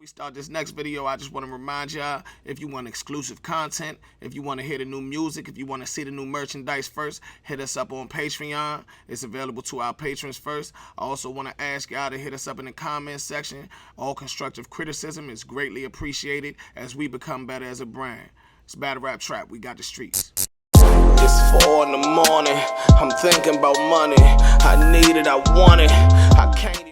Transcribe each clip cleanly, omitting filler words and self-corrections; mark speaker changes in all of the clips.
Speaker 1: We start this next video, I just want to remind y'all, if you want exclusive content, if you want to hear the new music, if you want to see the new merchandise first, hit us up on Patreon. It's available to our patrons first. I also want to ask y'all to hit us up in the comments section. All constructive criticism is greatly appreciated as we become better as a brand. It's Battle Rap Trap. We got the streets. It's 4 in the morning. I'm thinking about money. I need it. I want it. I can't even.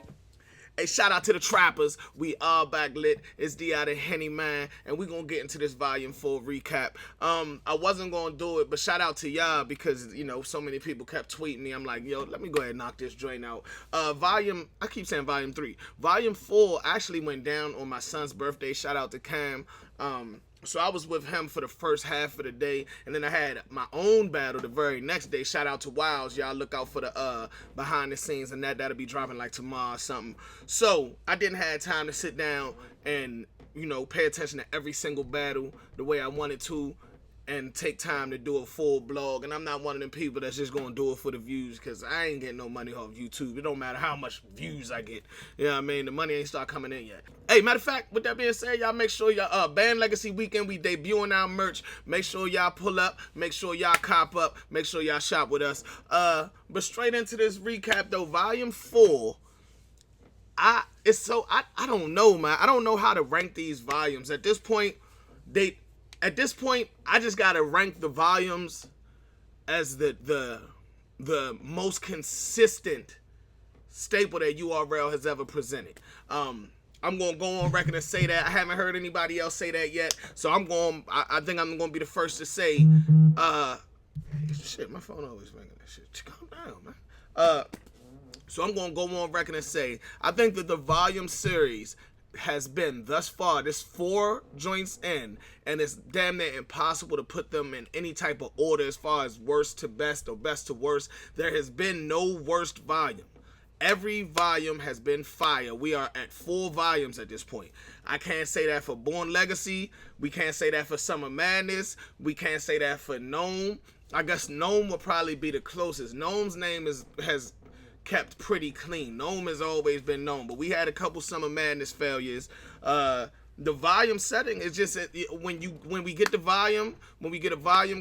Speaker 1: Hey, shout out to the trappers. We are back lit. It's D out of Henny, man, and we gonna get into this volume 4 recap. I wasn't gonna do it, but shout out to y'all because so many people kept tweeting me. I'm like, yo, let me go ahead and knock this joint out. I keep saying volume 3. Volume 4 actually went down on my son's birthday. Shout out to Cam. So I was with him for the first half of the day, and then I had my own battle the very next day. Shout out to Wilds. Y'all look out for the behind the scenes, and that'll be dropping like tomorrow or something. So I didn't have time to sit down and pay attention to every single battle the way I wanted to and take time to do a full blog. And I'm not one of them people that's just gonna do it for the views, because I ain't getting no money off YouTube. It don't matter how much views I get. You know what I mean? The money ain't start coming in yet. Hey, matter of fact, with that being said, y'all make sure y'all Band Legacy Weekend, we debuting our merch. Make sure y'all pull up, make sure y'all cop up, make sure y'all shop with us. But straight into this recap though, volume 4. I don't know, man. I don't know how to rank these volumes. At this point, I just gotta rank the volumes as the most consistent staple that URL has ever presented. I'm gonna go on record and say that. I haven't heard anybody else say that yet, so I think I'm gonna be the first to say. Shit, my phone always ringing that shit. Calm down, man. So I'm gonna go on record and say I think that the volume series has been thus far, this 4 joints in, and it's damn near impossible to put them in any type of order as far as worst to best or best to worst. There has been no worst volume. Every volume has been fire. We are at 4 volumes at this point. I can't say that for Born Legacy. We can't say that for Summer Madness. We can't say that for Gnome. I guess Gnome will probably be the closest. Gnome's name has kept pretty clean. Gnome has always been known, but we had a couple Summer Madness failures. The volume setting is just when we get a volume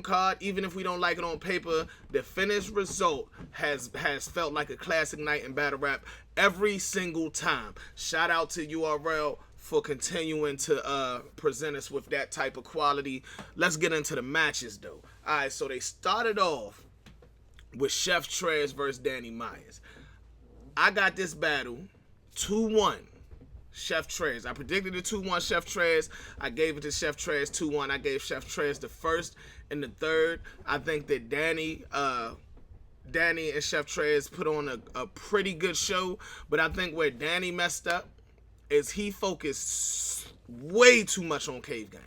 Speaker 1: card, even if we don't like it on paper, the finished result has felt like a classic night in battle rap every single time. Shout out to URL for continuing to present us with that type of quality. Let's get into the matches though. All right, so they started off with Chef Trez versus Danny Myers. I got this battle 2-1 Chef Trez. I predicted a 2-1 Chef Trez. I gave it to Chef Trez 2-1. I gave Chef Trez the first and the third. I think that Danny and Chef Trez put on a pretty good show, but I think where Danny messed up is he focused way too much on Cave Gang.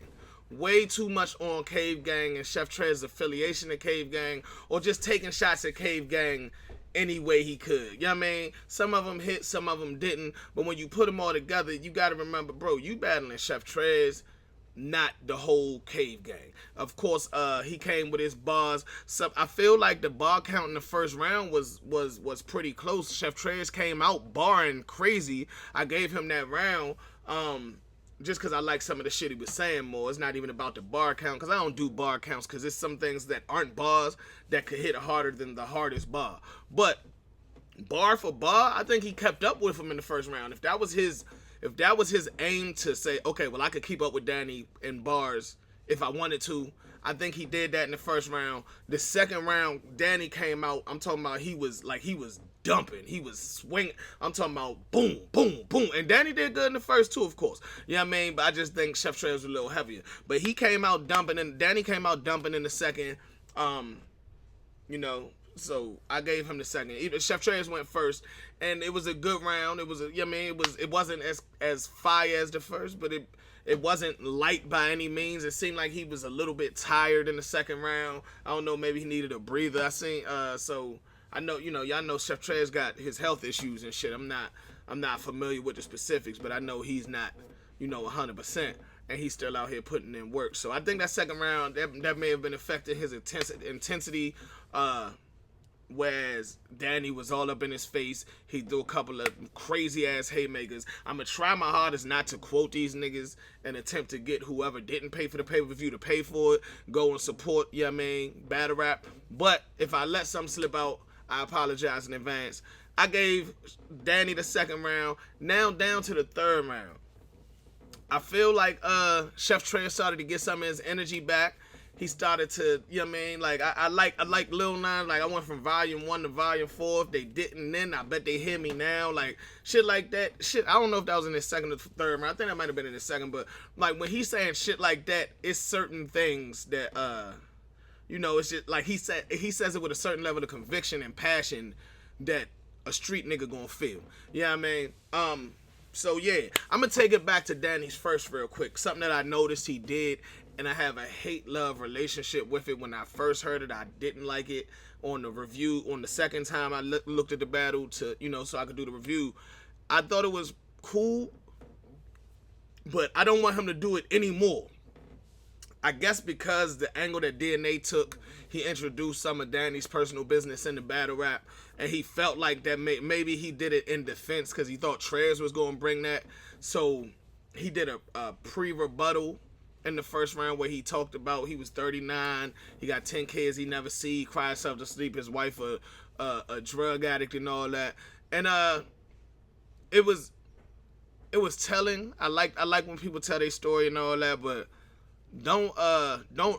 Speaker 1: Way too much on Cave Gang and Chef Trez's affiliation to Cave Gang, or just taking shots at Cave Gang any way he could. You know what I mean? Some of them hit, some of them didn't, but when you put them all together, you got to remember, bro, you battling Chef Trez, not the whole Cave Gang. Of course, he came with his bars. So I feel like the bar count in the first round was pretty close. Chef Trez came out barring crazy. I gave him that round. Just because I like some of the shit he was saying more. It's not even about the bar count, because I don't do bar counts, because there's some things that aren't bars that could hit harder than the hardest bar. But bar for bar, I think he kept up with him in the first round. If that was his aim to say, okay, well, I could keep up with Danny in bars if I wanted to, I think he did that in the first round. The second round, Danny came out, I'm talking about he was dumping. He was swinging. I'm talking about boom, boom, boom. And Danny did good in the first two, of course. You know what I mean? But I just think Chef Trez was a little heavier. But he came out dumping, and Danny came out dumping in the second. So I gave him the second. Even Chef Trez went first, and it was a good round. It wasn't as fire as the first, but it wasn't light by any means. It seemed like he was a little bit tired in the second round. I don't know, maybe he needed a breather. I know, y'all know Chef Trez got his health issues and shit. I'm not familiar with the specifics, but I know he's not, 100%, and he's still out here putting in work. So I think that second round, that may have been affecting his intensity Whereas Danny was all up in his face. He threw a couple of crazy ass haymakers. I'm gonna try my hardest not to quote these niggas and attempt to get whoever didn't pay for the pay-per-view to pay for it. Go and support, you know what I mean, battle rap. But if I let something slip out, I apologize in advance. I gave Danny the second round. Now down to the third round. I feel like Chef Trez started to get some of his energy back. He started to, you know what I mean? Like, I like Lil Nas. Like, I went from volume 1 to volume 4. If they didn't then, I bet they hear me now. Like, shit like that. Shit, I don't know if that was in his second or third round. I think that might have been in his second. But, like, when he's saying shit like that, it's certain things that, you know, it's just, like, he says it with a certain level of conviction and passion that a street nigga gonna feel. You know what I mean? So, yeah. I'm gonna take it back to Danny's first real quick. Something that I noticed he did, and I have a hate-love relationship with it. When I first heard it, I didn't like it. On the review, on the second time I looked at the battle to, you know, so I could do the review, I thought it was cool, but I don't want him to do it anymore. I guess because the angle that DNA took, he introduced some of Danny's personal business in the battle rap, and he felt like that maybe he did it in defense because he thought Trez was going to bring that. So he did a pre-rebuttal in the first round where he talked about he was 39, he got 10 kids he never see, he cried himself to sleep, his wife a drug addict and all that. And it was telling. I like when people tell their story and all that, but don't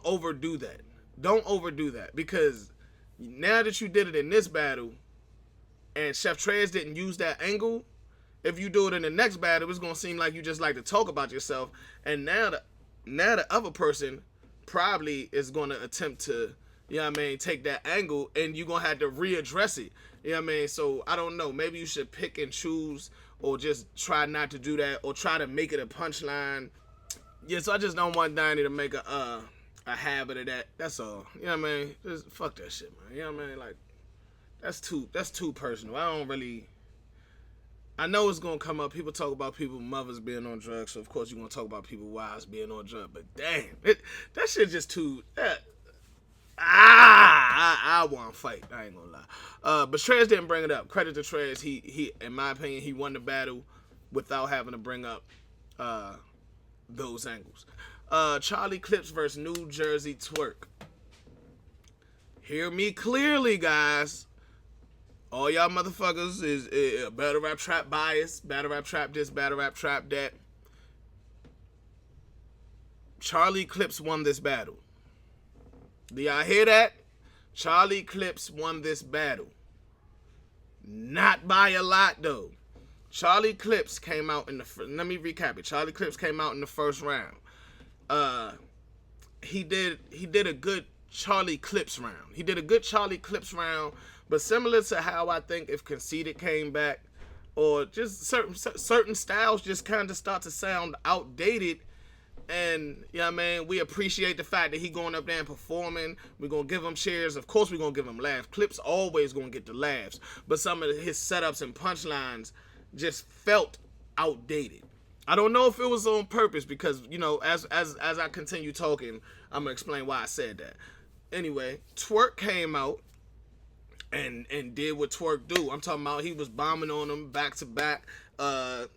Speaker 1: overdo that. Don't overdo that, because now that you did it in this battle and Chef Trez didn't use that angle, if you do it in the next battle, it's gonna seem like you just like to talk about yourself. And now the other person probably is going to attempt to, you know what I mean, take that angle, and you're going to have to readdress it. You know what I mean? So, I don't know. Maybe you should pick and choose, or just try not to do that, or try to make it a punchline. Yeah, so I just don't want Danny to make a habit of that. That's all. You know what I mean? Just fuck that shit, man. You know what I mean? Like, that's too personal. I know it's going to come up. People talk about people, mothers being on drugs, so of course you're going to talk about people, wives being on drugs. But damn, that shit just too... I want to fight. I ain't going to lie. But Trez didn't bring it up. Credit to Trez. He, in my opinion, he won the battle without having to bring up those angles. Charlie Clips versus New Jersey Twork. Hear me clearly, guys. All y'all motherfuckers is battle rap trap bias, battle rap trap this, battle rap trap that. Charlie Clips won this battle. Do y'all hear that? Charlie Clips won this battle. Not by a lot, though. Charlie Clips came out in the... Let me recap it. Charlie Clips came out in the first round. He did a good Charlie Clips round. But similar to how I think if Conceited came back, or just certain styles just kind of start to sound outdated, and, you know what I mean, we appreciate the fact that he going up there and performing. We're going to give him cheers. Of course we're going to give him laughs. Clips always going to get the laughs. But some of his setups and punchlines just felt outdated. I don't know if it was on purpose, because, you know, as I continue talking, I'm going to explain why I said that. Anyway, Twork came out and did what Twork do. I'm talking about he was bombing on them back to back.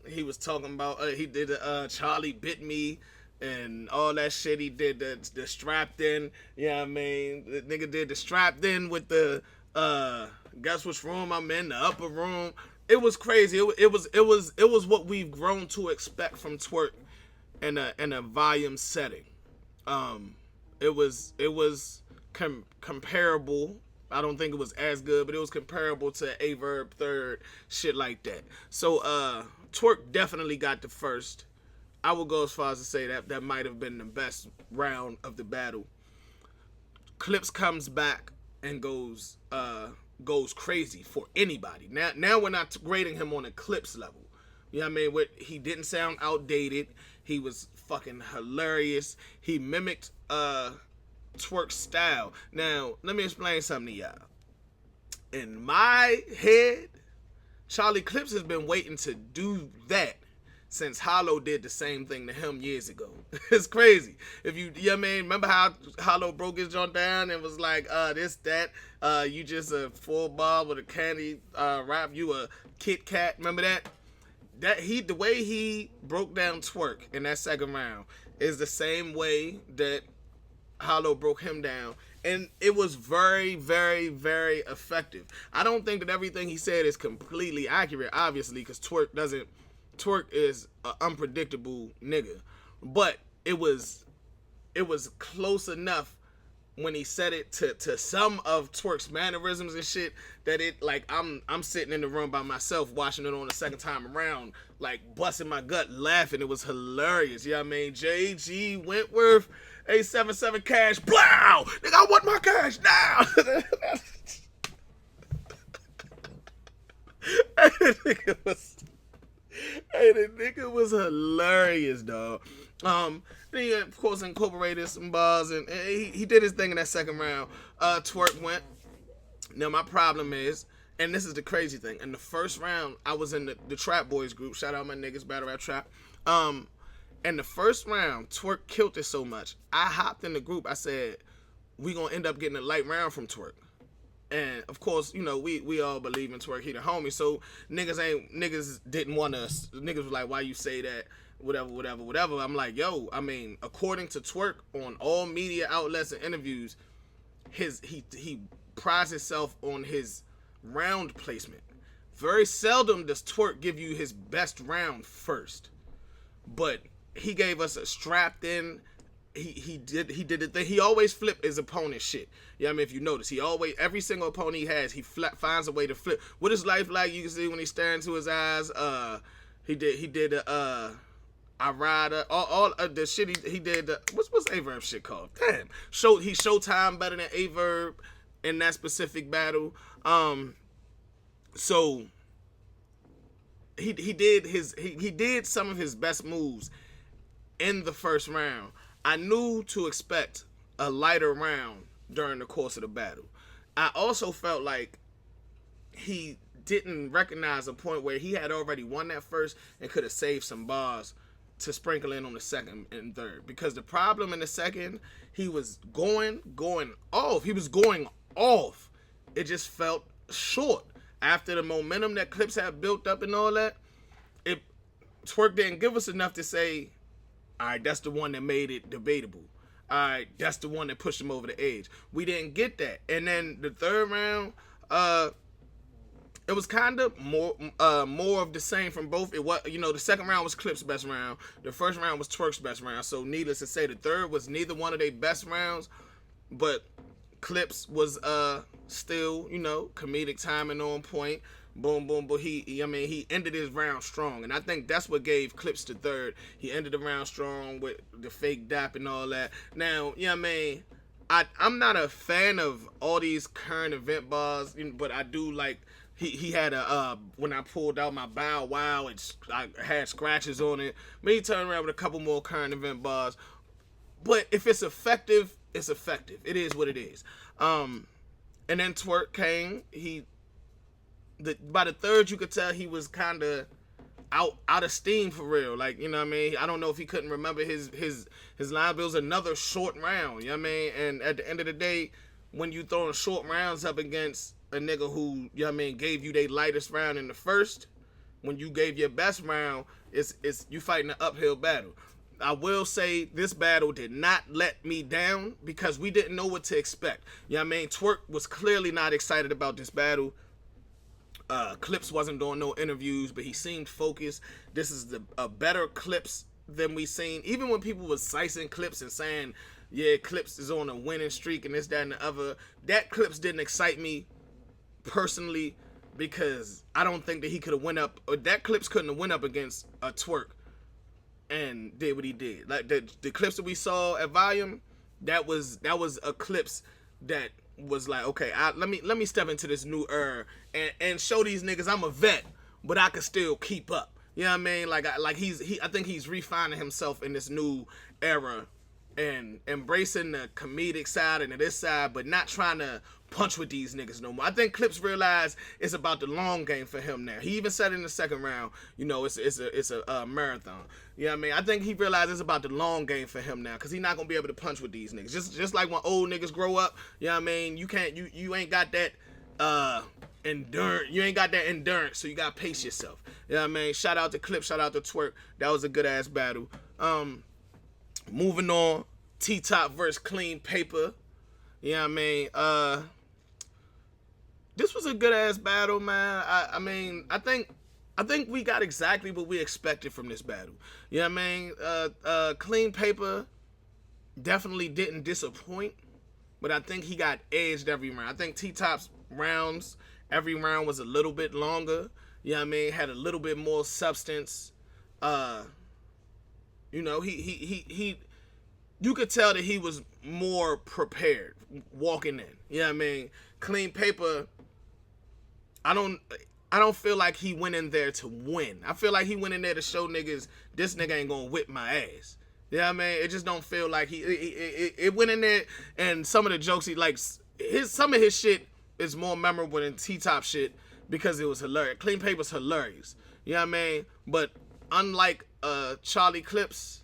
Speaker 1: He was talking about he did Charlie Bit Me and all that shit. He did the strapped in. You know what I mean? The nigga did the strapped in with the guess which room I'm in, the upper room. It was crazy. It was what we've grown to expect from Twork in a volume setting. It was comparable. I don't think it was as good, but it was comparable to Averb third, shit like that. So Twork definitely got the first. I would go as far as to say that might have been the best round of the battle. Clips comes back and goes crazy for anybody. Now we're not grading him on a Clips level. You know what I mean? He didn't sound outdated. He was fucking hilarious. He mimicked Twork's style. Now, let me explain something to y'all. In my head, Charlie Clips has been waiting to do that since Hollow did the same thing to him years ago. It's crazy. If you know what I mean, remember how Hollow broke his joint down and was like, this, that, you just a full bar with a candy wrap, you a Kit Kat, remember that? The way he broke down Twork in that second round is the same way that Hollow broke him down. And it was very, very, very effective. I don't think that everything he said is completely accurate, obviously, because Twork is an unpredictable nigga. But it was close enough when he said it to some of Twork's mannerisms and shit that it, like, I'm sitting in the room by myself watching it on the second time around, like busting my gut laughing. It was hilarious. You know what I mean? J.G. Wentworth, 877 cash, blow! Nigga, I want my cash now! The nigga was hilarious, dog. Then he, of course, incorporated some bars, and he did his thing in that second round. Twork went. Now, my problem is, and this is the crazy thing, in the first round, I was in the Trap Boys group. Shout out my niggas, Battle Rap Trap. In the first round, Twork killed it so much. I hopped in the group. I said, we gonna end up getting a light round from Twork. And of course, you know, we all believe in Twork. He the homie. So niggas didn't want us. Niggas was like, why you say that? Whatever. I'm like, yo, I mean, according to Twork on all media outlets and interviews, he prides himself on his round placement. Very seldom does Twork give you his best round first. But he gave us a strapped in. He did the thing. He always flip his opponent's shit. Yeah, I mean, if you notice, every single opponent he has, he finds a way to flip. What is life like? You can see when he staring into his eyes. He did I ride all the shit he did. What's Averb shit called? Damn. He Showtime better than Averb in that specific battle. So he did some of his best moves in the first round. I knew to expect a lighter round during the course of the battle. I also felt like he didn't recognize a point where he had already won that first and could have saved some bars to sprinkle in on the second and third. Because the problem in the second, he was going off. He was going off. It just felt short. After the momentum that Clips had built up and all that, Twork didn't give us enough to say, all right, that's the one that made it debatable. All right, that's the one that pushed him over the edge. We didn't get that. And then the third round, it was kind of more of the same from both. It was, you know, the second round was Clip's best round. The first round was Twork's best round. So needless to say, the third was neither one of their best rounds, but Clips was still, you know, comedic timing on point. Boom, boom, but he ended his round strong. And I think that's what gave Clips the third. He ended the round strong with the fake dap and all that. Now, you know what I mean? I'm not a fan of all these current event bars, but I do like, he had when I pulled out my Bow Wow, I had scratches on it. But he turned around with a couple more current event bars. But if it's effective, it's effective. It is what it is. And then Twork came, by the third, you could tell he was kind of out of steam for real. Like, you know what I mean? I don't know if he couldn't remember his line, but it was another short round. You know what I mean? And at the end of the day, when you throwing short rounds up against a nigga who, you know what I mean, gave you their lightest round in the first, when you gave your best round, it's you fighting an uphill battle. I will say this battle did not let me down because we didn't know what to expect. You know what I mean? Twork was clearly not excited about this battle. Clips wasn't doing no interviews, but he seemed focused. This is a better Clips than we seen. Even when people was slicing Clips and saying, yeah, Clips is on a winning streak and this, that, and the other, that Clips didn't excite me personally because I don't think that he could have went up, or that Clips couldn't have went up against a Twork and did what he did. Like the Clips that we saw at Volume, that was a Clips that was like, okay, let me step into this new era and show these niggas I'm a vet, but I can still keep up. You know what I mean? I think he's refining himself in this new era and embracing the comedic side and this side, but not trying to punch with these niggas no more. I think Clips realized it's about the long game for him now. He even said in the second round, you know, it's a marathon. You know what I mean? I think he realized it's about the long game for him now, because he's not gonna be able to punch with these niggas. Just like when old niggas grow up, you know what I mean? You ain't got that endurance. You ain't got that endurance, so you gotta pace yourself. You know what I mean? Shout out to Clips, shout out to Twork. That was a good ass battle. Moving on, T-Top versus Clean Paper. You know what I mean? This was a good ass battle, man. I mean, I think we got exactly what we expected from this battle. You know what I mean? Clean Paper definitely didn't disappoint, but I think he got edged every round. I think T-Top's rounds, every round was a little bit longer. You know what I mean? Had a little bit more substance. You know, he you could tell that he was more prepared walking in. You know what I mean? Clean Paper, I don't feel like he went in there to win. I feel like he went in there to show niggas this nigga ain't gonna whip my ass. You know what I mean? It just don't feel like it went in there, and some of the jokes he like, some of his shit is more memorable than T-Top shit because it was hilarious. Clean Paper's hilarious. You know what I mean? But unlike Charlie Clips,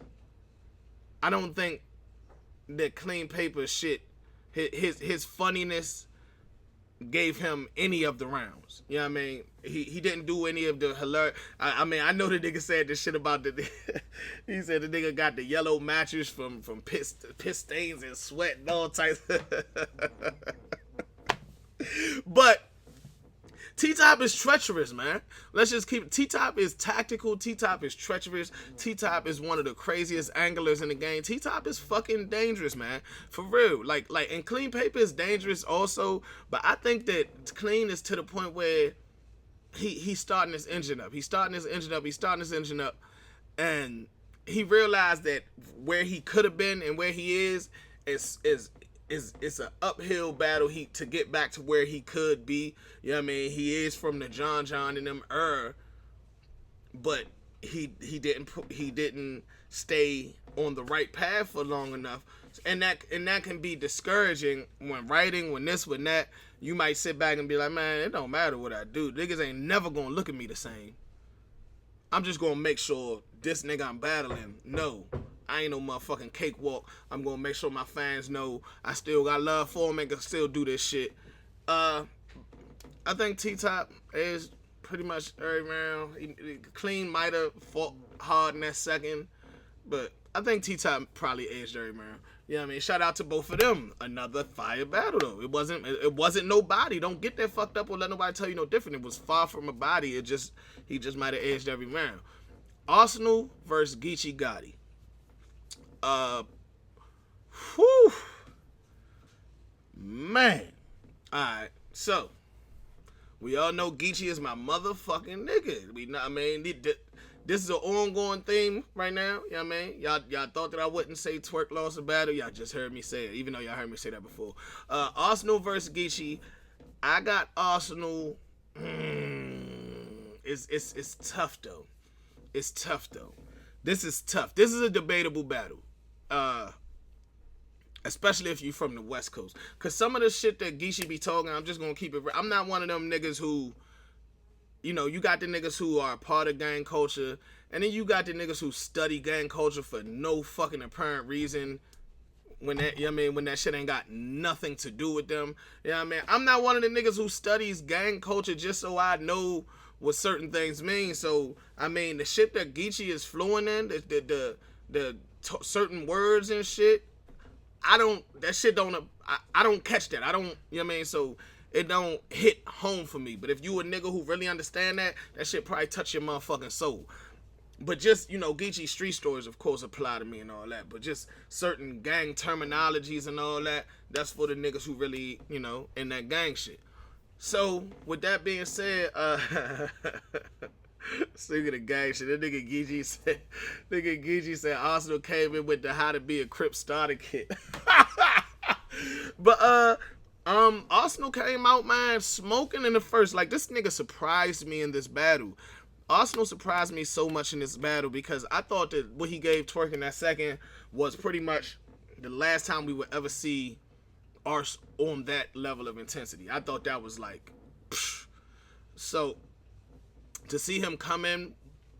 Speaker 1: I don't think that Clean Paper shit, his funniness gave him any of the rounds. You know what I mean? He didn't do any of the hilarious. I mean, I know the nigga said this shit about the he said the nigga got the yellow mattress from piss stains and sweat and all types. But T-Top is treacherous, man. Let's just keep it. T-Top is tactical. T-Top is treacherous. T-Top is one of the craziest anglers in the game. T-Top is fucking dangerous, man. For real. Like, and Clean Paper is dangerous also, but I think that Clean is to the point where he's starting his engine up. He's starting his engine up, and he realized that where he could have been and where he is it's an uphill battle to get back to where he could be. You know what I mean? He is from the John and them but he didn't stay on the right path for long enough. And that can be discouraging when writing, when this, when that. You might sit back and be like, man, it don't matter what I do. Niggas ain't never gonna look at me the same. I'm just gonna make sure this nigga I'm battling, no, I ain't no motherfucking cakewalk. I'm gonna make sure my fans know I still got love for him and can still do this shit. I think T-Top is pretty much every round. Clean might have fought hard in that second, but I think T-Top probably edged every round. You know what I mean? Shout out to both of them. Another fire battle though. It wasn't nobody. Don't get that fucked up or let nobody tell you no different. It was far from a body. He just might have edged every round. Arsenal versus Geechi Gotti. Man. Alright, so we all know Geechi is my motherfucking nigga. This is an ongoing theme right now. You know what I mean? Y'all thought that I wouldn't say Twork lost a battle. Y'all just heard me say it, even though y'all heard me say that before. Arsenal versus Geechi. I got Arsenal. It's tough though. It's tough though. This is tough. This is a debatable battle. Especially if you from the West Coast. Cause some of the shit that Geechi be talking, I'm just gonna keep it real. I'm not one of them niggas who, you know, you got the niggas who are part of gang culture, and then you got the niggas who study gang culture for no fucking apparent reason. When that, you know what I mean, when that shit ain't got nothing to do with them. You know what I mean? I'm not one of the niggas who studies gang culture just so I know what certain things mean. So, I mean, the shit that Geechi is fluent in, the certain words and shit, I don't catch that. I don't, you know what I mean? So, it don't hit home for me. But if you a nigga who really understand that shit probably touch your motherfucking soul. But just, you know, Geechi street stories, of course, apply to me and all that. But just certain gang terminologies and all that, that's for the niggas who really, you know, in that gang shit. So, with that being said, speaking of gang shit, that nigga Geechi said Arsenal came in with the how to be a Crip starter kit. But, Arsenal came out, man, smoking in the first. Like, this nigga surprised me in this battle. Arsenal surprised me so much in this battle because I thought that what he gave Twork in that second was pretty much the last time we would ever see Ars on that level of intensity. I thought that was like, psh. So to see him come in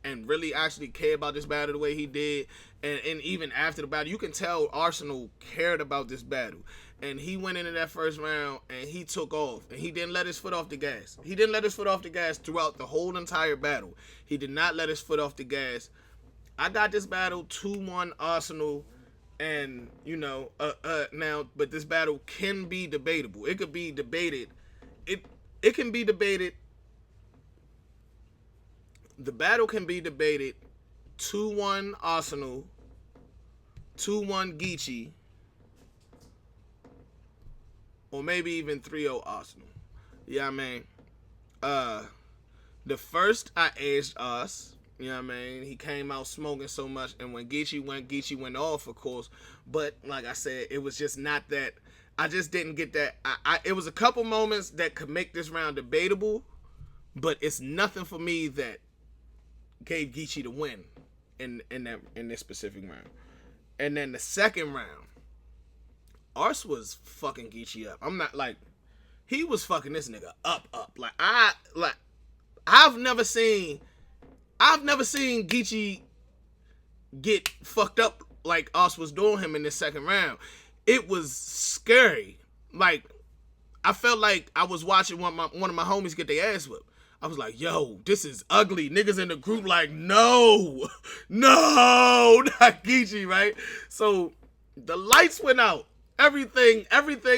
Speaker 1: and really actually care about this battle the way he did, and even after the battle, you can tell Arsenal cared about this battle. And he went into that first round and he took off, and he didn't let his foot off the gas. He didn't let his foot off the gas throughout the whole entire battle. He did not let his foot off the gas. I got this battle 2-1 Arsenal, and now, but this battle can be debatable. It could be debated. It can be debated. The battle can be debated 2-1 Arsenal, 2-1 Geechi, or maybe even 3-0 Arsenal. Yeah, I mean, the first I edged us. You know what I mean? He came out smoking so much, and when Geechi went off, of course. But like I said, it was just not that. I just didn't get that. It was a couple moments that could make this round debatable, but it's nothing for me that gave Geechi the win in this specific round. And then the second round, Ars was fucking Geechi up. I'm not like, he was fucking this nigga up. I've never seen Geechi get fucked up like Ars was doing him in this second round. It was scary. Like, I felt like I was watching one of my homies get their ass whipped. I was like, yo, this is ugly. Niggas in the group like, no, not Geechi, right? So the lights went out. Everything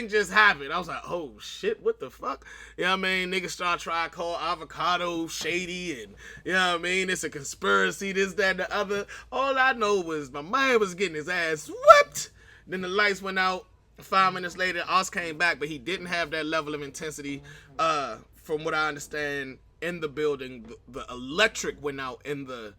Speaker 1: just happened. I was like, oh shit, what the fuck? You know what I mean? Niggas start trying to call avocado shady, and you know what I mean? It's a conspiracy, this, that, and the other. All I know was my man was getting his ass whipped. Then the lights went out. 5 minutes later, Oz came back, but he didn't have that level of intensity. From what I understand, in the building, the electric went out in the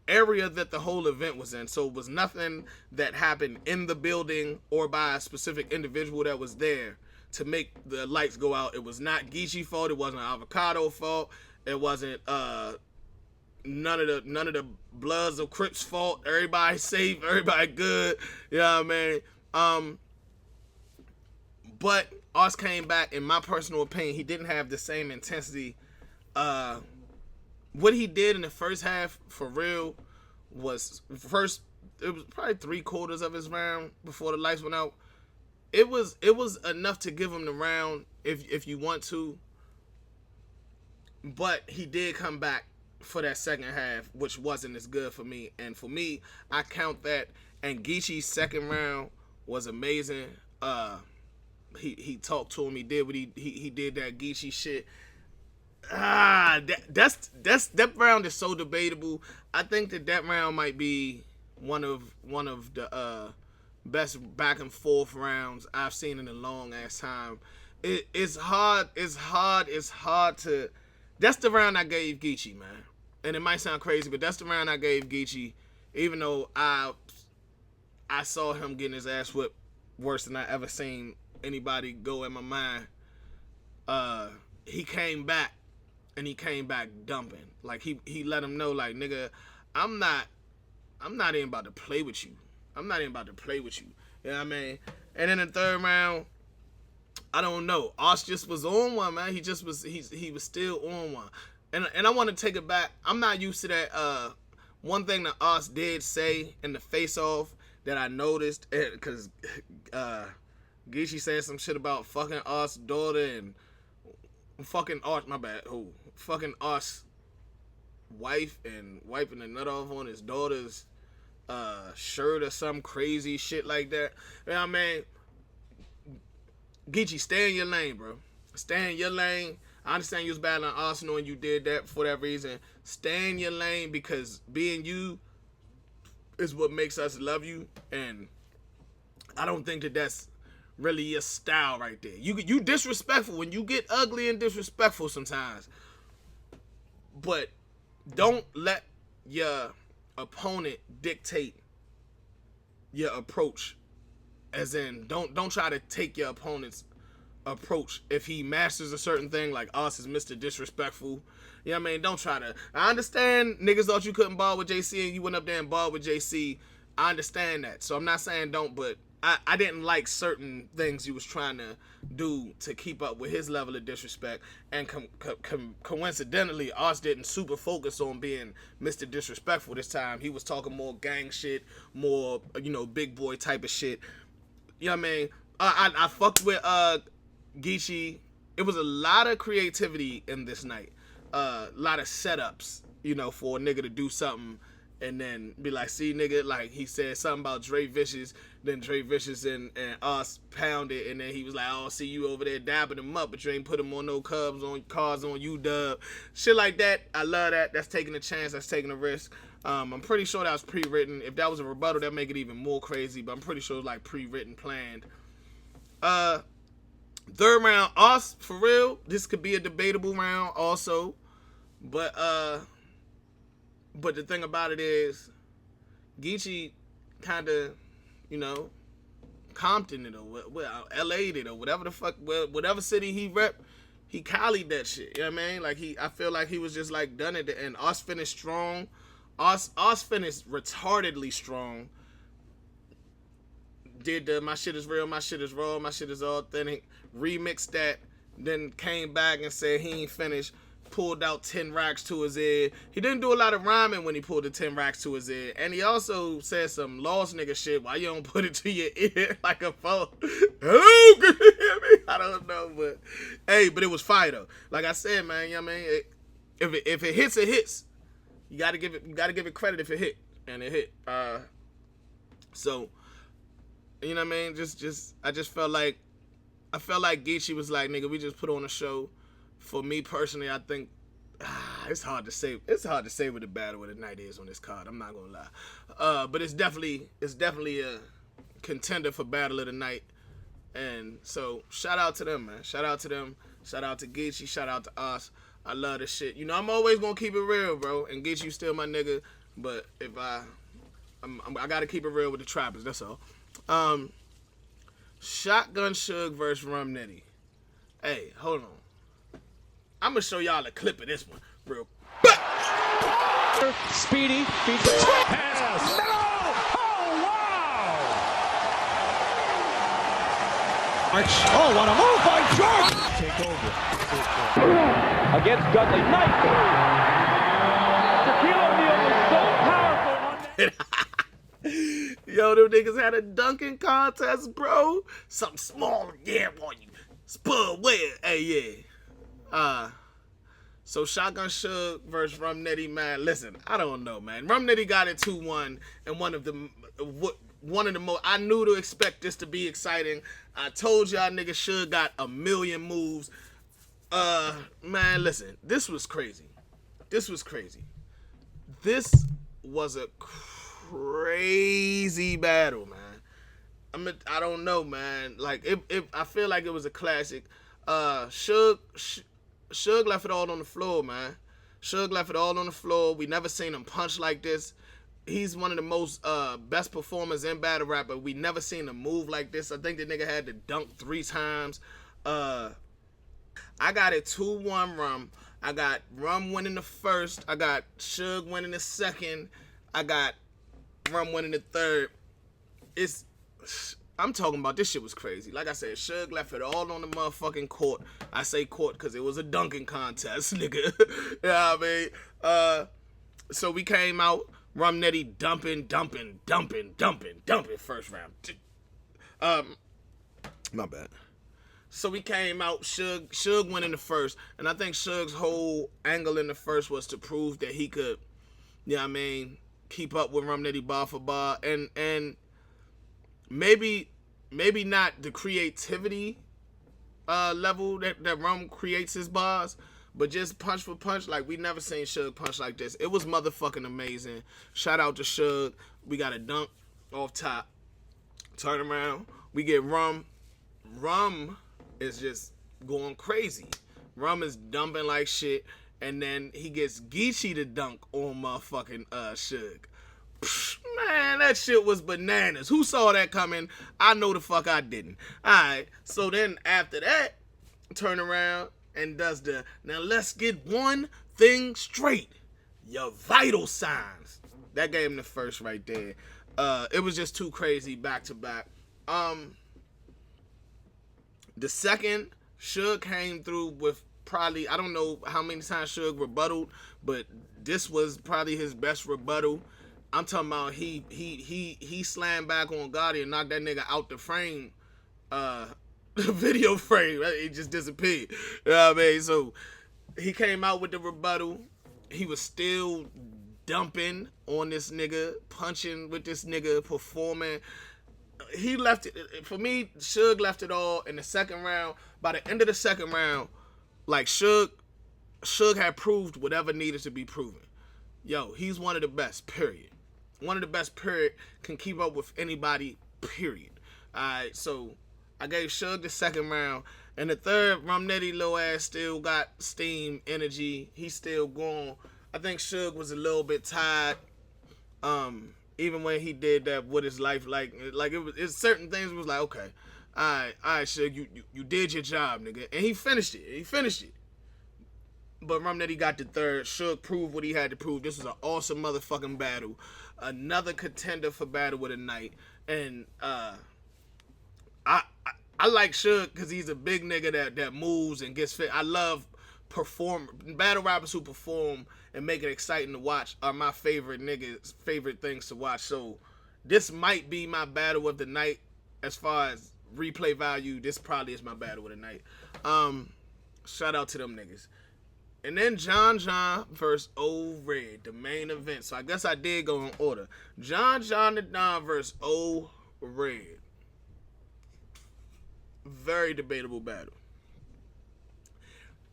Speaker 1: area that the whole event was in. So it was nothing that happened in the building or by a specific individual that was there to make the lights go out. It was not Geechi's fault. It wasn't Avocado fault. It wasn't none of the Bloods or Crips fault. Everybody safe. Everybody good. You know what I mean? But Oz came back. In my personal opinion, he didn't have the same intensity. What he did in the first half, for real, was it was probably 3/4 of his round before the lights went out. It was enough to give him the round if you want to. But he did come back for that second half, which wasn't as good for me. And for me, I count that. And Geechi's second round was amazing. He talked to him. He did what he did that Geechi shit. That round is so debatable. I think that round might be one of the best back and forth rounds I've seen in a long ass time. It's hard to. That's the round I gave Geechi, man. And it might sound crazy, but that's the round I gave Geechi. Even though I saw him getting his ass whipped worse than I ever seen anybody go in my mind. He came back. And he came back dumping. Like he let him know, like, nigga, I'm not even about to play with you. You know what I mean? And in the third round, I don't know. Oz just was on one, man. He was still on one. And I want to take it back. I'm not used to that. One thing that Oz did say in the face-off that I noticed, because Geechi said some shit about fucking Oz's daughter and fucking Ars, my bad. Fucking Ars' wife and wiping the nut off on his daughter's shirt or some crazy shit like that. You know what I mean? Geechi, stay in your lane, bro. Stay in your lane. I understand you was battling Arsenal and you did that for that reason. Stay in your lane, because being you is what makes us love you. And I don't think that's really your style right there. You disrespectful when you get ugly and disrespectful sometimes. But don't let your opponent dictate your approach. As in, don't try to take your opponent's approach. If he masters a certain thing, like us is Mr. Disrespectful, you know what I mean? Don't try to. I understand niggas thought you couldn't ball with JC and you went up there and ball with JC. I understand that. So I'm not saying don't, but I didn't like certain things he was trying to do to keep up with his level of disrespect, and coincidentally, Oz didn't super focus on being Mr. Disrespectful this time. He was talking more gang shit, more big boy type of shit. You know what I mean? I fucked with Geechi. It was a lot of creativity in this night. A lot of setups, for a nigga to do something and then be like, see, nigga, like he said something about Dre Vicious, then Dre Vicious and us pounded, and then he was like, oh, see you over there dabbing him up, but you ain't put him on no cars on you, dub. Shit like that. I love that. That's taking a chance. That's taking a risk. I'm pretty sure that was pre-written. If that was a rebuttal, that'd make it even more crazy, but I'm pretty sure it was like pre-written, planned. Third round, us, for real, this could be a debatable round also, but the thing about it is, Geechi kind of, Compton it or LA'd it or whatever the fuck, whatever city he rep, he Cali'd that shit. You know what I mean? Like I feel like he was just like done it, and us finished strong. Us finished retardedly strong. Did the my shit is real, my shit is raw, my shit is authentic. Remixed that, then came back and said he ain't finished. Pulled out 10 racks to his ear. He didn't do a lot of rhyming when he pulled the 10 racks to his ear. And he also said some lost nigga shit. Why you don't put it to your ear like a phone? Hello, can you hear me? I don't know, but hey, but it was fire though. Like I said, man, you know what I mean? If it hits, it hits. You gotta give it credit if it hit. And it hit. So you know what I mean? I felt like Geechi was like, nigga, we just put on a show. For me personally, I think it's hard to say. It's hard to say what the battle of the night is on this card. I'm not gonna lie, but it's definitely a contender for battle of the night. And so shout out to them, man. Shout out to them. Shout out to Geechi. Shout out to us. I love this shit. I'm always gonna keep it real, bro. And Geechi still my nigga. But if I gotta keep it real with the trappers. That's all. Shotgun Suge versus Rum Nitty. Hey, hold on. I'm gonna show y'all a clip of this one real quick.
Speaker 2: Speedy feeds the pass. No! Oh, wow! March. Oh, what a move by George! Take over. Against Gotti. Nice. Shaquille O'Neal was so powerful.
Speaker 1: Yo, them niggas had a dunking contest, bro. Something small, yeah, on you. Spud where? Hey, yeah. So Shotgun Suge versus Rum Nitty, man. Listen, I don't know, man. Rum Nitty got it 2-1, and one of the most. I knew to expect this to be exciting. I told y'all niggas Suge got a million moves. Man, listen, this was crazy. This was a crazy battle, man. I don't know, man. Like I feel like it was a classic. Suge left it all on the floor, man. Suge left it all on the floor. We never seen him punch like this. He's one of the most best performers in battle rap, but we never seen him move like this. I think the nigga had to dunk 3 times. I got it 2-1 Rum. I got Rum winning the first. I got Suge winning the second. I got Rum winning the third. I'm talking about this shit was crazy. Like I said, Suge left it all on the motherfucking court. I say court because it was a dunking contest, nigga. You know what I mean? So we came out, Rum Nitty dumping first round. My bad. So we came out, Suge went in the first, and I think Suge's whole angle in the first was to prove that he could, you know what I mean, keep up with Rum Nitty bar for bar, and maybe not the creativity level that Rum creates his bars, but just punch for punch. Like, we never seen Suge punch like this. It was motherfucking amazing. Shout out to Suge. We got a dunk off top. Turn around. We get Rum. Rum is just going crazy. Rum is dumping like shit. And then he gets Geechi to dunk on motherfucking Suge. Man, that shit was bananas. Who saw that coming? I know the fuck I didn't. Alright, so then after that, turn around and does the, now let's get one thing straight. Your vital signs. That gave him the first right there. It was just too crazy back to back. The second, Suge came through with probably, I don't know how many times Suge rebutted, but this was probably his best rebuttal. I'm talking about he slammed back on Gotti and knocked that nigga out the frame, video frame. It just disappeared. You know what I mean? So he came out with the rebuttal. He was still dumping on this nigga, punching with this nigga, performing. He left it, for me, Suge left it all in the second round. By the end of the second round, like Suge had proved whatever needed to be proven. Yo, he's one of the best, period. One of the best, period, can keep up with anybody, period. Alright, so I gave Suge the second round. And the third, Nitty little ass still got steam, energy. He's still going. I think Suge was a little bit tired. Even when he did that, what his life like it's certain things was like, okay, all right, Suge, you did your job, nigga, and he finished it. But Nitty got the third. Suge proved what he had to prove. This was an awesome motherfucking battle, another contender for battle of the night, and I like Suge because he's a big nigga that moves and gets fit. I love battle rappers who perform and make it exciting to watch are my favorite niggas, favorite things to watch. So this might be my battle of the night as far as replay value. This probably is my battle of the night. Shout out to them niggas. And then John versus Old Red, the main event. So I guess I did go in order. John the Don versus Old Red. Very debatable battle.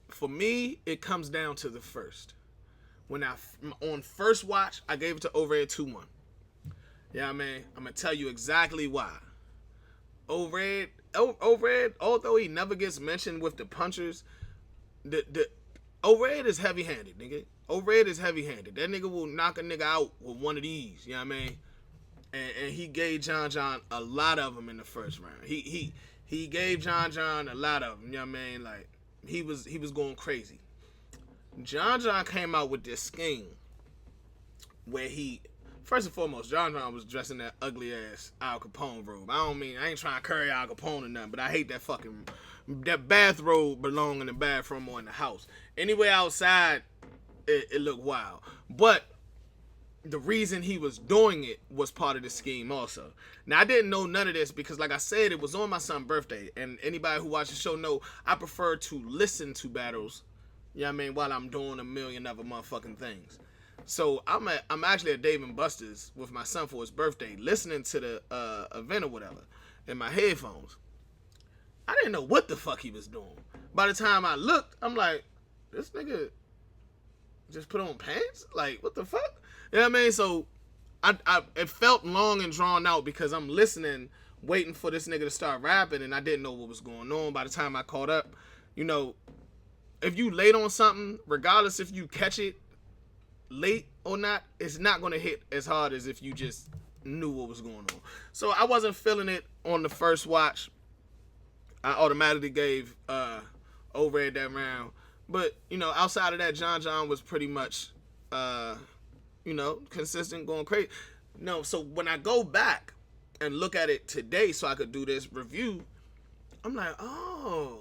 Speaker 1: For me, it comes down to the first. When on first watch, I gave it to Overhead 2-1. Yeah, man, I'm gonna tell you exactly why. Overhead, although he never gets mentioned with the punchers, the Overhead is heavy-handed, nigga. Overhead is heavy-handed. That nigga will knock a nigga out with one of these. You know what I mean? And he gave John a lot of them in the first round. He gave John a lot of them. You know what I mean? Like he was going crazy. John came out with this scheme where first and foremost, John was dressing that ugly ass Al Capone robe. I ain't trying to curry Al Capone or nothing, but I hate that bathrobe belong in the bathroom or in the house. Anywhere outside, it looked wild. But the reason he was doing it was part of the scheme also. Now, I didn't know none of this because, like I said, it was on my son's birthday. And anybody who watches the show know I prefer to listen to battles, you know what I mean, while I'm doing a million other motherfucking things. So I'm actually at Dave & Buster's with my son for his birthday, listening to the event or whatever in my headphones. I didn't know what the fuck he was doing. By the time I looked, I'm like, this nigga just put on pants? Like, what the fuck? You know what I mean? So it felt long and drawn out because I'm listening, waiting for this nigga to start rapping, and I didn't know what was going on. By the time I caught up, you know, if you late on something, regardless if you catch it late or not, it's not going to hit as hard as if you just knew what was going on. So I wasn't feeling it on the first watch. I automatically gave Overhead that round. But, you know, outside of that, John was pretty much, you know, consistent, going crazy. No, so when I go back and look at it today so I could do this review, I'm like, oh,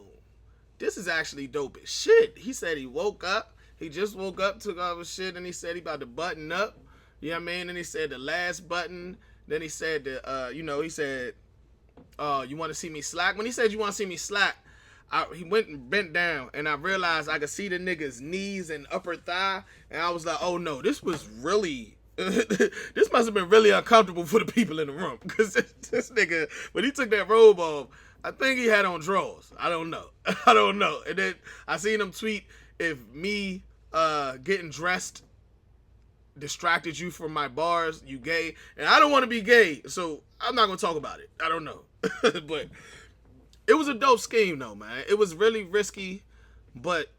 Speaker 1: this is actually dope as shit. He said he woke up. He just woke up, took off his shit, and he said he about to button up. You know what I mean? And he said the last button. Then he said, he said, you want to see me slack? When he said you want to see me slack, he went and bent down, and I realized I could see the nigga's knees and upper thigh, and I was like, oh no, this was really, this must have been really uncomfortable for the people in the room, because this nigga, when he took that robe off, I think he had on drawers. I don't know. And then I seen him tweet, if me getting dressed distracted you from my bars, you gay. And I don't want to be gay, so I'm not going to talk about it. I don't know. But it was a dope scheme, though, man. It was really risky, but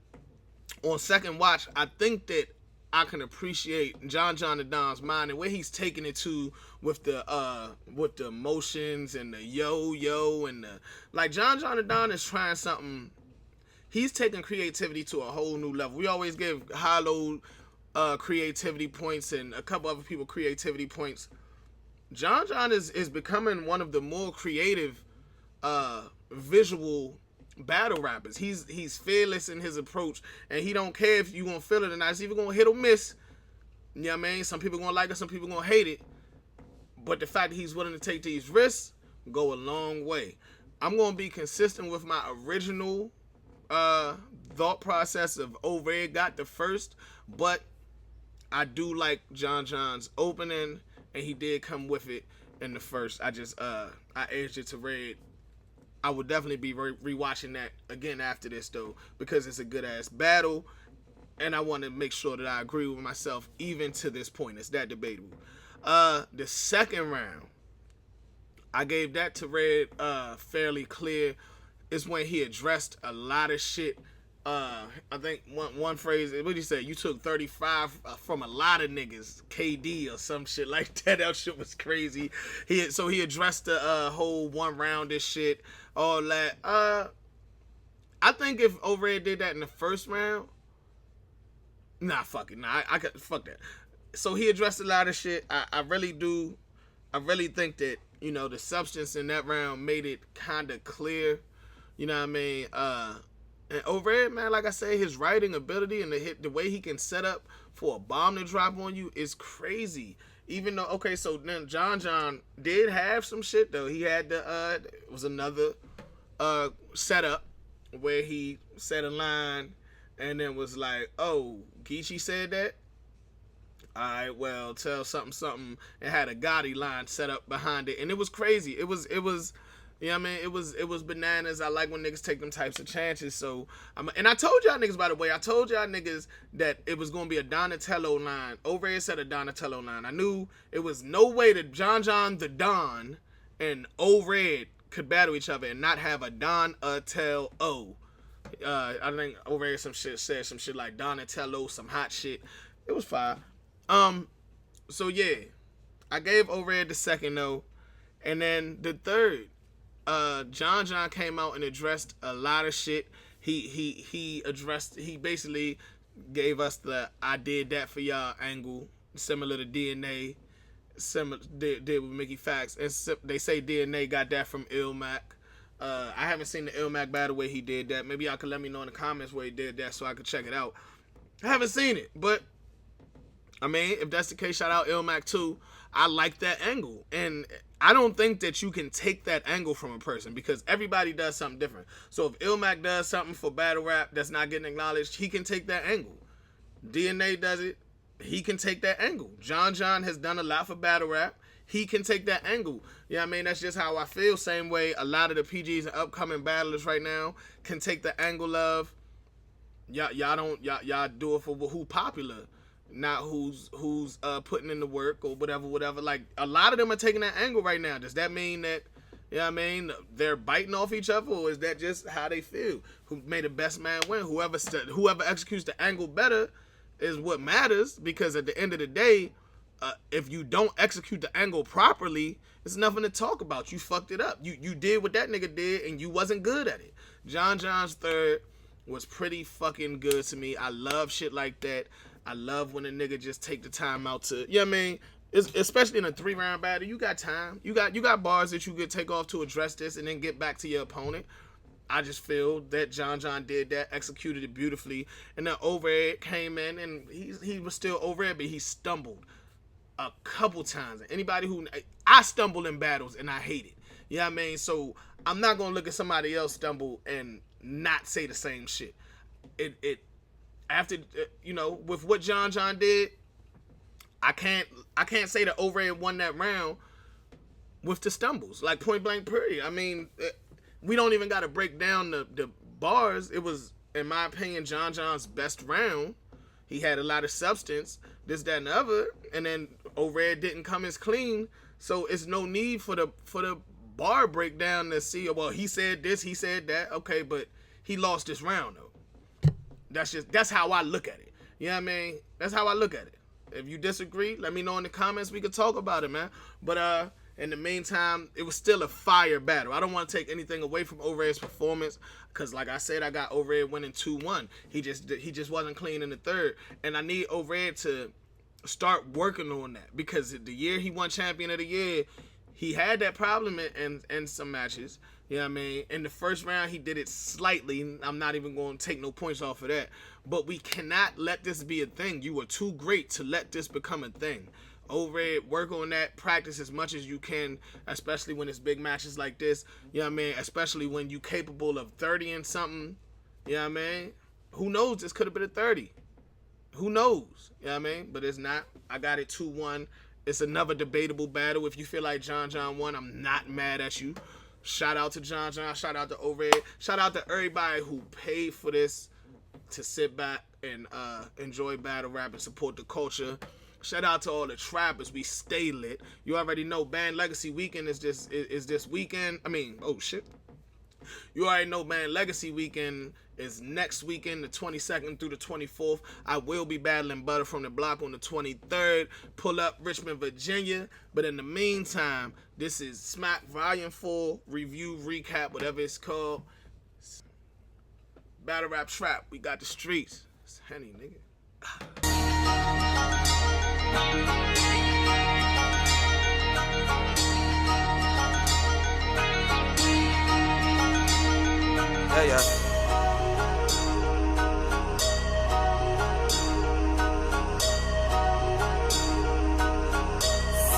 Speaker 1: on second watch, I think that I can appreciate John the Don's mind and where he's taking it to with the motions and the yo and the, like, John the Don is trying something. He's taking creativity to a whole new level. We always give Hollow creativity points and a couple other people creativity points. John is becoming one of the more creative visual battle rappers. He's fearless in his approach, and he don't care if you gonna feel it or not. It's either gonna hit or miss. You know what I mean? Some people gonna like it, some people gonna hate it. But the fact that he's willing to take these risks go a long way. I'm gonna be consistent with my original thought process of Overhead got the first, but I do like John's opening, and he did come with it in the first. I edged it to Red. I would definitely be rewatching that again after this though, because it's a good ass battle, and I want to make sure that I agree with myself even to this point. It's that debatable. The second round, I gave that to Red fairly clear. It's when he addressed a lot of shit. I think one phrase, what did he say? You took 35 from a lot of niggas, KD or some shit like that. That shit was crazy. So he addressed the whole one round shit, all that. I think if Overhead did that in the first round, nah, fuck it. Nah, I could fuck that. So he addressed a lot of shit. I really do. I really think that, you know, the substance in that round made it kind of clear. You know what I mean? And Overhead, man, like I say, his writing ability and the way he can set up for a bomb to drop on you is crazy. Even though, okay, so then John did have some shit though. He had it was another setup where he said a line and then was like, oh, Geechi said that? Alright, well, tell something, and had a Gotti line set up behind it, and it was crazy. It was, you know what I mean? It was bananas. I like when niggas take them types of chances. So, and I told y'all niggas, by the way, I told y'all niggas that it was going to be a Donatello line. Overhead said a Donatello line. I knew it was no way that John the Don and Overhead could battle each other and not have a Donatello. I think Overhead said some shit like Donatello, some hot shit. It was fire. So yeah, I gave Overhead the second though. And then the third, John came out and addressed a lot of shit. He basically gave us the I did that for y'all angle, similar to DNA, did with Mickey Fax. And they say DNA got that from Illmac. I haven't seen the Illmac battle where he did that. Maybe y'all could let me know in the comments where he did that so I could check it out. I haven't seen it, but I mean, if that's the case, shout out Illmac too. I like that angle, and I don't think that you can take that angle from a person because everybody does something different. So if Illmac does something for battle rap that's not getting acknowledged, he can take that angle. DNA does it, he can take that angle. John has done a lot for battle rap. He can take that angle. Yeah, I mean, that's just how I feel. Same way a lot of the PGs and upcoming battlers right now can take the angle of y'all do it for who popular, not who's putting in the work or whatever. Like, a lot of them are taking that angle right now. Does that mean that, you know what I mean, they're biting off each other, or is that just how they feel? Who made the best man win? Whoever executes the angle better is what matters, because at the end of the day, if you don't execute the angle properly, it's nothing to talk about. You fucked it up. You did what that nigga did, and you wasn't good at it. John's third was pretty fucking good to me. I love shit like that. I love when a nigga just take the time out to, you know what I mean? Especially in a 3-round battle, you got time. You got bars that you could take off to address this and then get back to your opponent. I just feel that John did that, executed it beautifully, and then Overhead came in, and he was still Overhead, but he stumbled a couple times. I stumble in battles and I hate it. You know what I mean? So I'm not gonna look at somebody else stumble and not say the same shit. After you know, with what John did, I can't say that Overhead won that round with the stumbles, like point blank period. I mean, we don't even gotta break down the bars. It was, in my opinion, John's best round. He had a lot of substance, this, that, and the other, and then Overhead didn't come as clean, so it's no need for the bar breakdown to see, well, he said this, he said that, okay, but he lost this round though. That's how I look at it. You know what I mean? That's how I look at it. If you disagree, let me know in the comments. We could talk about it, man. But in the meantime, it was still a fire battle. I don't want to take anything away from Overhead's performance, because like I said, I got Overhead winning 2-1. He just wasn't clean in the third, and I need Overhead to start working on that, because the year he won Champion of the Year, he had that problem in some matches. You know what I mean? In the first round, he did it slightly. I'm not even going to take no points off of that. But we cannot let this be a thing. You are too great to let this become a thing. Over it, work on that, practice as much as you can, especially when it's big matches like this. You know what I mean? Especially when you capable of 30 and something. You know what I mean? Who knows? This could have been a 30. Who knows? You know what I mean? But it's not. I got it 2-1. It's another debatable battle. If you feel like John won, I'm not mad at you. Shout out to John. Shout out to Overhead. Shout out to everybody who paid for this to sit back and enjoy battle rap and support the culture. Shout out to all the trappers. We stay lit. You already know Band Legacy Weekend is this weekend. I mean, oh shit. You already know Band Legacy Weekend is next weekend, the 22nd through the 24th. I will be battling Butter from the Block on the 23rd. Pull up Richmond, Virginia. But in the meantime, this is Smack Volume 4 review, recap, whatever it's called. Battle Rap Trap. We got the streets. It's Henny, nigga.
Speaker 3: Yeah.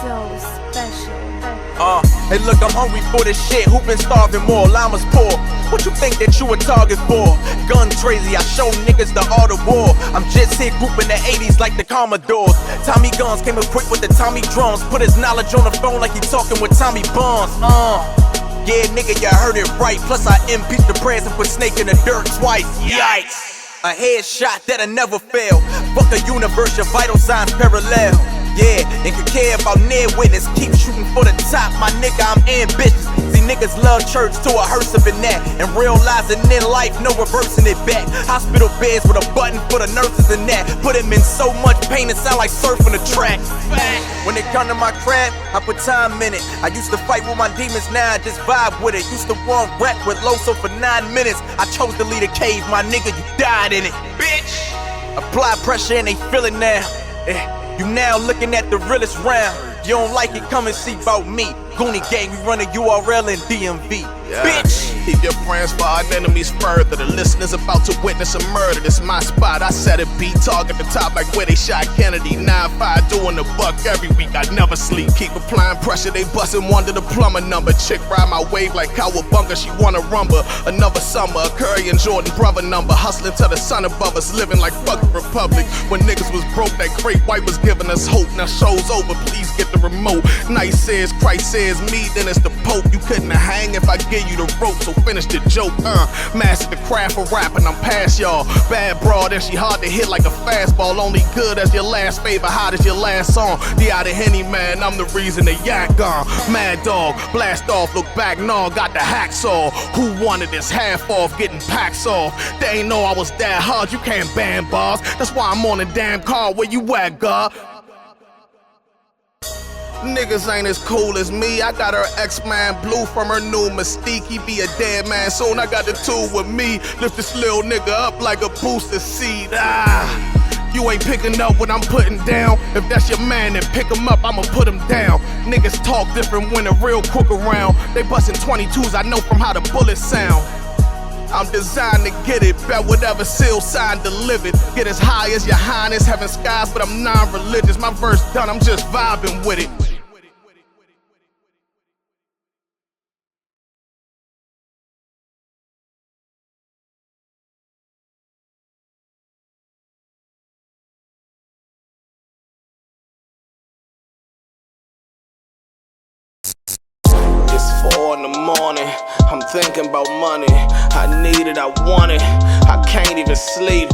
Speaker 4: So special.
Speaker 3: Hey look, I'm hungry for this shit. Who been starving more? Llamas poor. What you think that you a target for? Gun crazy, I show niggas the art of war. I'm just here grouping the 80s like the Commodores. Tommy Guns came equipped with the Tommy drums. Put his knowledge on the phone like he talking with Tommy Bonds. Yeah, nigga, you heard it right. Plus I impeached the Trez and put Snake in the dirt twice. Yikes! A headshot that'll never fail. Fuck a universe, your vital signs parallel. Yeah, and could care about near witness. Keep shooting for the top, my nigga, I'm ambitious. See, niggas love church to a hearse up in that. And realizing in life, no reversing it back. Hospital beds with a button for the nurses and that. Put him in so much pain, it sound like surfing the track. When it come to my craft, I put time in it. I used to fight with my demons, now I just vibe with it. Used to warm rap with Loso for 9 minutes. I chose to lead a cave, my nigga, you died in it. Bitch! Apply pressure and they feel it now. You now looking at the realest round. You don't like it, come and see about me. Goonie gang, we run a URL in DMV. Yeah. Bitch!
Speaker 1: Keep your friends far and enemies further. The listeners about to witness a murder. This my spot, I set it beat. Target the top like where they shot Kennedy. 9-5 doing the buck every week, I never sleep. Keep applying pressure, they bustin' one to the plumber number. Chick ride my wave like Cowabunga, she wanna rumble. Another summer, a Curry and Jordan brother number. Hustling to the sun above us, living like fuck the Republic. When niggas was broke, that great white was giving us hope. Now show's over, please get the remote. Nice says, Christ says me, then it's the Pope. You couldn't hang if I give you the rope, so finish the joke. Mastered the craft of rapping, I'm past y'all. Bad broad and she hard to hit like a fastball. Only good as your last favor, hot as your last song. The out of Henny, man, I'm the reason the yak gone. Mad dog, blast off, look back, no, got the hacksaw. Who wanted this half off, getting packs off? They ain't know I was that hard, you can't ban bars. That's why I'm on the damn car, where you at, God? Niggas ain't as cool as me. I got her X-Man blue from her new Mystique. He be a dead man soon. I got the tool with me. Lift this little nigga up like a booster seed. You ain't picking up what I'm putting down. If that's your man, then pick him up, I'ma put him down. Niggas talk different when the real quick around. They bustin' 22s, I know from how the bullets sound. I'm designed to get it, bet whatever seal sign delivered. Get as high as your highness, heaven skies, but I'm non-religious. My verse done, I'm just vibing with it. It's 4 in the morning, I'm thinking about money. I need it, I want it, I can't even sleep.